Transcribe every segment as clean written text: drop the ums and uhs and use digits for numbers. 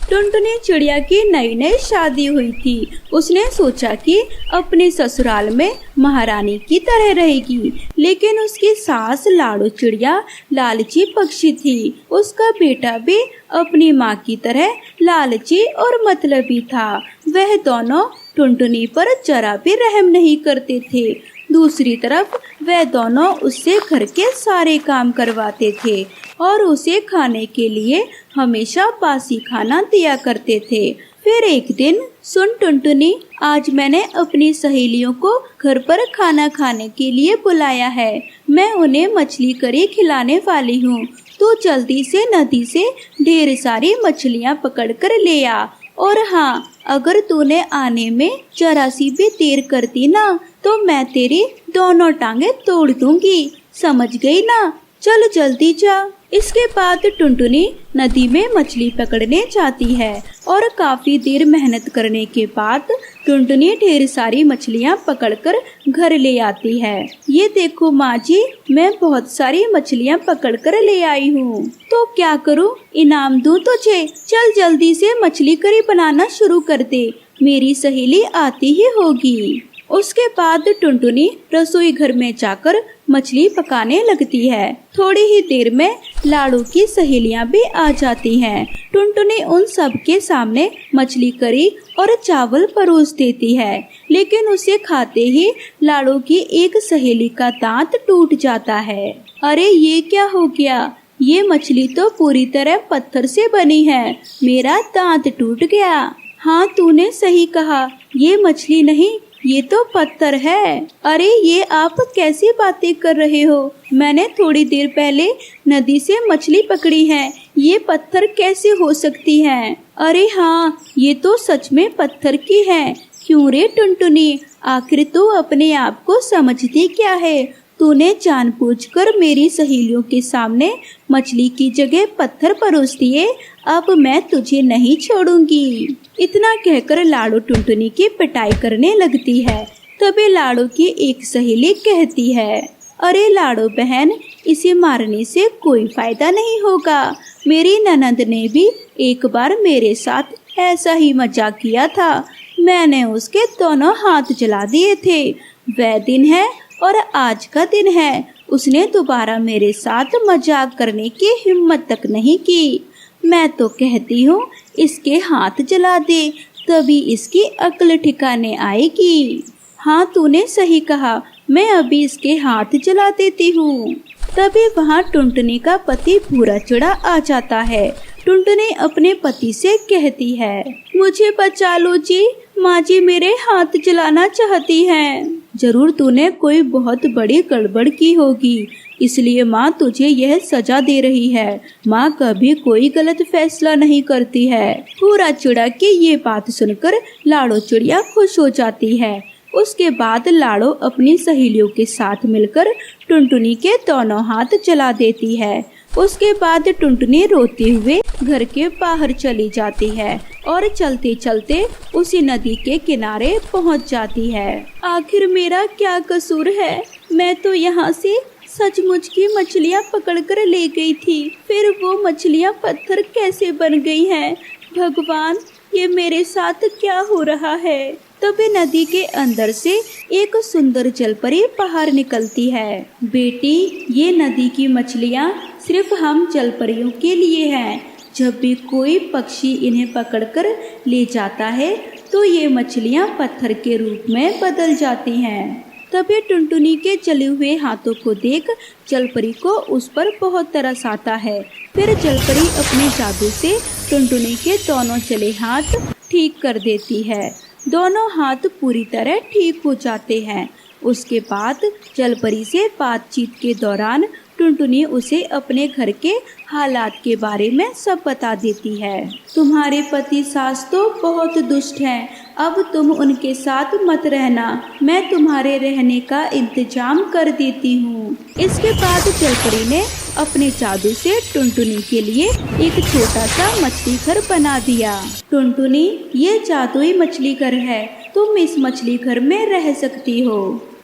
टुनटुनी चिड़िया की नई नई शादी हुई थी। उसने सोचा कि अपने ससुराल में महारानी की तरह रहेगी, लेकिन उसकी सास लाडो चिड़िया लालची पक्षी थी। उसका बेटा भी अपनी माँ की तरह लालची और मतलबी था। वह दोनों टुनटुनी पर जरा भी रहम नहीं करते थे। दूसरी तरफ वह दोनों उससे घर के सारे काम करवाते थे और उसे खाने के लिए हमेशा बासी खाना दिया करते थे। फिर एक दिन, सुन टुनटुनी, आज मैंने अपनी सहेलियों को घर पर खाना खाने के लिए बुलाया है। मैं उन्हें मछली करी खिलाने वाली हूँ। तो जल्दी से नदी से ढेर सारी मछलियाँ पकड़ कर ले आ। और हाँ, अगर तूने आने में जरा सी भी देर करती ना, तो मैं तेरी दोनों टांगे तोड़ दूंगी। समझ गई ना? चल जल्दी जा। इसके बाद टुनटुनी नदी में मछली पकड़ने जाती है और काफी देर मेहनत करने के बाद टुनटुनी ढेर सारी मछलियाँ पकड़कर घर ले आती है। ये देखो माँ जी, मैं बहुत सारी मछलियाँ पकड़कर ले आई हूँ। तो क्या करूँ? इनाम दूँ तुझे? चल जल्दी से मछली करी बनाना शुरू कर दे, मेरी सहेली आती ही होगी। उसके बाद टुनटुनी रसोई घर में जाकर मछली पकाने लगती है। थोड़ी ही देर में लाडो की सहेलियां भी आ जाती हैं। टुनटुनी उन सब के सामने मछली करी और चावल परोस देती है, लेकिन उसे खाते ही लाडो की एक सहेली का दांत टूट जाता है। अरे ये क्या हो गया? ये मछली तो पूरी तरह पत्थर से बनी है, मेरा दांत टूट गया। हाँ, तूने सही कहा, ये मछली नहीं, ये तो पत्थर है। अरे ये आप कैसी बातें कर रहे हो? मैंने थोड़ी देर पहले नदी से मछली पकड़ी है, ये पत्थर कैसे हो सकती है? अरे हाँ, ये तो सच में पत्थर की है। क्यों रे टुनटुनी, आखिर तू अपने आप को समझती क्या है? तूने जानबूझकर मेरी सहेलियों के सामने मछली की जगह पत्थर परोस दिए। अब मैं तुझे नहीं छोड़ूंगी। इतना कहकर लाडो टुनटुनी की पिटाई करने लगती है। तभी लाडो की एक सहेली कहती है, अरे लाडो बहन, इसे मारने से कोई फायदा नहीं होगा। मेरी ननद ने भी एक बार मेरे साथ ऐसा ही मजाक किया था। मैंने उसके दोनों हाथ जला दिए थे। वह दिन है और आज का दिन है। उसने दोबारा मेरे साथ मजाक करने की हिम्मत तक नहीं की। मैं तो कहती हूँ इसके हाथ जला दे, तभी इसकी अक्ल ठिकाने आएगी। हाँ, तूने सही कहा, मैं अभी इसके हाथ जला देती हूँ। तभी वहाँ टुनटुनी का पति भूरा चिड़ा आ जाता है। टुनटुनी अपने पति से कहती है, मुझे बचा लो जी, माँ जी मेरे हाथ जलाना चाहती हैं। जरूर तूने कोई बहुत बड़ी गड़बड़ की होगी, इसलिए माँ तुझे यह सजा दे रही है। माँ कभी कोई गलत फैसला नहीं करती है। पूरा चिड़ा की ये बात सुनकर लाडो चिड़िया खुश हो जाती है। उसके बाद लाडो अपनी सहेलियों के साथ मिलकर टुनटुनी के दोनों हाथ जला देती है। उसके बाद टुनटुनी रोते हुए घर के बाहर चली जाती है और चलते चलते उसी नदी के किनारे पहुंच जाती है। आखिर मेरा क्या कसूर है? मैं तो यहाँ से सचमुच की मछलियाँ पकड़कर ले गई थी, फिर वो मछलियाँ पत्थर कैसे बन गई हैं? भगवान, ये मेरे साथ क्या हो रहा है? तभी नदी के अंदर से एक सुंदर जलपरी बाहर निकलती है। बेटी, ये नदी की मछलियाँ सिर्फ हम जलपरियों के लिए हैं। जब भी कोई पक्षी इन्हें पकड़कर ले जाता है तो ये मछलियाँ पत्थर के रूप में बदल जाती हैं। तभी टुनटुनी के जले हुए हाथों को देख जलपरी को उस पर बहुत तरस आता है। फिर जलपरी अपने जादू से टुनटुनी के दोनों जले हाथ ठीक कर देती है। दोनों हाथ पूरी तरह ठीक हो जाते हैं। उसके बाद जलपरी से बातचीत के दौरान टुनटुनी उसे अपने घर के हालात के बारे में सब बता देती है। तुम्हारे पति सास तो बहुत दुष्ट हैं, अब तुम उनके साथ मत रहना, मैं तुम्हारे रहने का इंतजाम कर देती हूँ। इसके बाद जलपरी ने अपने जादू से टुनटुनी के लिए एक छोटा सा मछली घर बना दिया। टुनटुनी, ये जादुई मछली घर है, तुम इस मछली घर में रह सकती हो।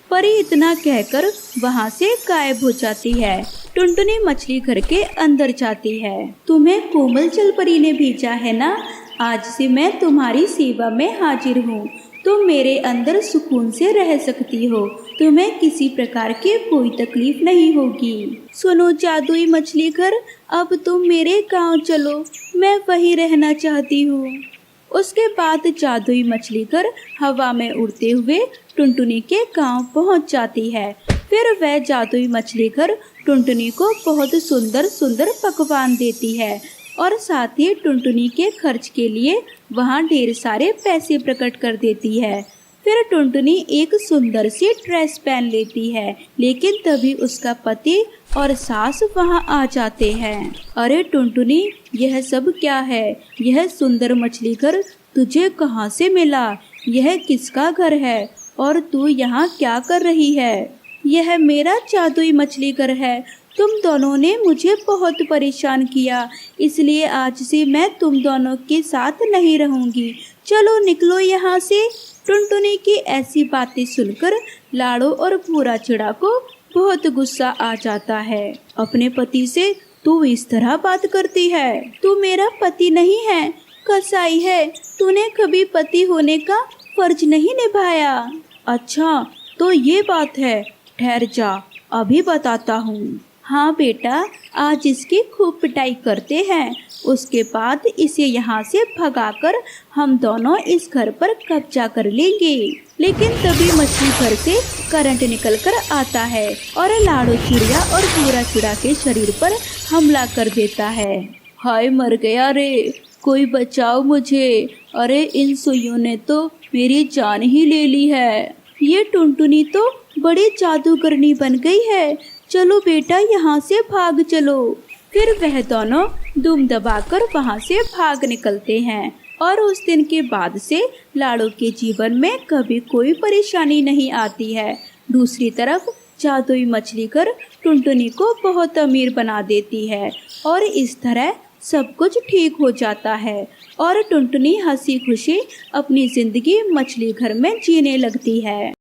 परी इतना कहकर वहाँ से गायब हो जाती है। टुनटुनी मछली घर के अंदर जाती है। तुम्हें कोमल जलपरी ने भेजा है ना? आज से मैं तुम्हारी सेवा में हाजिर हूँ। तुम मेरे अंदर सुकून से रह सकती हो। तुम्हें किसी प्रकार की कोई तकलीफ नहीं होगी। सुनो जादुई मछली घर, अब तुम मेरे गांव चलो, मैं वहीं रहना चाहती हूँ। उसके बाद जादुई मछली घर हवा में उड़ते हुए टुनटुनी के गांव पहुंच जाती है। फिर वह जादुई मछली घर टुनटुनी को बहुत सुंदर सुंदर पकवान देती है और साथ ही टुनटुनी के खर्च के लिए वहाँ ढेर सारे पैसे प्रकट कर देती है। फिर टुनटुनी एक सुंदर सी ड्रेस पहन लेती है, लेकिन तभी उसका पति और सास वहाँ आ जाते हैं। अरे टुनटुनी, यह सब क्या है? यह सुंदर मछली घर तुझे कहाँ से मिला? यह किसका घर है और तू यहाँ क्या कर रही है? यह मेरा जादुई मछली घर है। तुम दोनों ने मुझे बहुत परेशान किया, इसलिए आज से मैं तुम दोनों के साथ नहीं रहूंगी। चलो निकलो यहाँ से। टुनटुनी की ऐसी बातें सुनकर लाड़ो और भूरा चिड़ा को बहुत गुस्सा आ जाता है। अपने पति से तू इस तरह बात करती है? तू मेरा पति नहीं है, कसाई है। तूने कभी पति होने का फर्ज नहीं निभाया। अच्छा, तो ये बात है। ठहर जा, अभी बताता हूँ। हाँ बेटा, आज इसकी खूब पिटाई करते हैं, उसके बाद इसे यहाँ से भगाकर हम दोनों इस घर पर कब्जा कर लेंगे। लेकिन तभी मछली घर से करंट निकलकर आता है और लाड़ो चिड़िया और भूरा चिड़ा के शरीर पर हमला कर देता है। हाय, मर गया रे, कोई बचाओ मुझे। अरे इन सुइयों ने तो मेरी जान ही ले ली है। ये टुनटुनी तो बड़ी जादूगरनी बन गई है। चलो बेटा, यहाँ से भाग चलो। फिर वह दोनों दुम दबाकर वहाँ से भाग निकलते हैं और उस दिन के बाद से लाड़ो के जीवन में कभी कोई परेशानी नहीं आती है। दूसरी तरफ जादुई मछली घर टुनटुनी को बहुत अमीर बना देती है और इस तरह सब कुछ ठीक हो जाता है और टुनटुनी हंसी खुशी अपनी जिंदगी मछली घर में जीने लगती है।